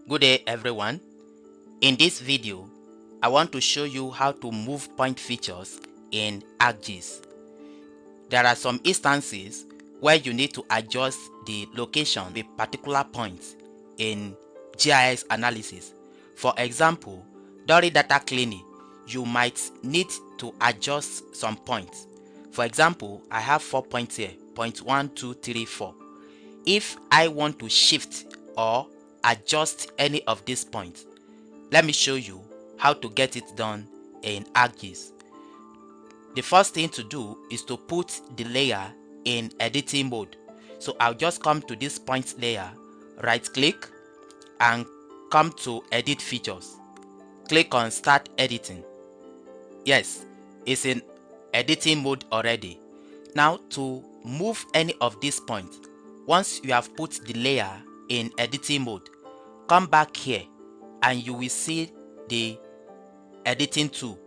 Good day everyone. In this video, I want to show you how to move point features in ArcGIS. There are some instances where you need to adjust the location of a particular point in GIS analysis. For example, during data cleaning, you might need to adjust some points. For example, I have 4 points here, point 1, 2, 3, 4. If I want to shift or adjust any of these points, let me show you how to get it done in ArcGIS. The first thing to do is to put the layer in editing mode. So I'll just come to this point layer, right click and come to edit features. Click on start editing. Yes, it's in editing mode already. Now to move any of these points, once you have put the layer in editing mode, come back here and you will see the editing tool.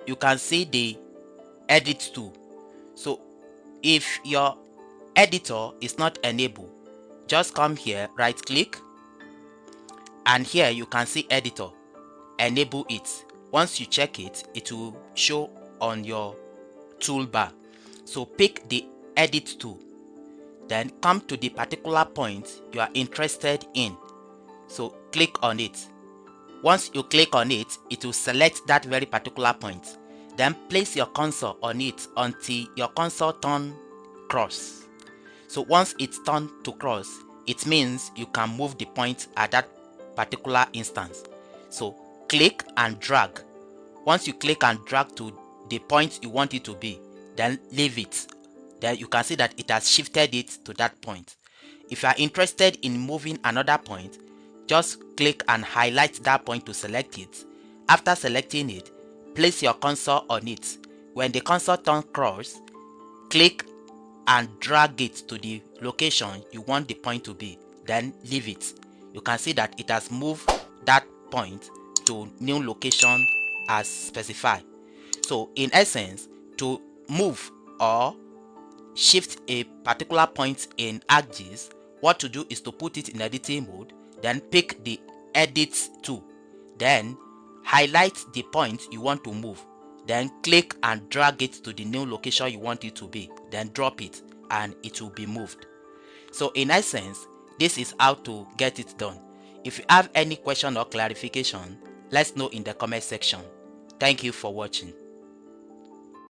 You can see the edit tool. So if your editor is not enabled, just come here, right click, and here you can see editor. Enable it. Once you check it, it will show on your toolbar. So pick the edit tool, then come to the particular point you are interested in. So click on it. Once you click on it, it will select that very particular point. Then place your cursor on it until your cursor turns cross. So once it's turned to cross, it means you can move the point at that particular instance. So click and drag. Once you click and drag to the point you want it to be, then leave it. Then you can see that it has shifted it to that point. If you are interested in moving another point, just click and highlight that point to select it. After selecting it, place your cursor on it. When the cursor turns cross, click and drag it to the location you want the point to be. Then leave it. You can see that it has moved that point to new location as specified. So in essence, to move or shift a particular point in ArcGIS, what to do is to put it in editing mode, then pick the edit tool, then highlight the point you want to move, then click and drag it to the new location you want it to be, then drop it and it will be moved. So in essence, this is how to get it done. If you have any question or clarification, let's know in the comment section. Thank you for watching.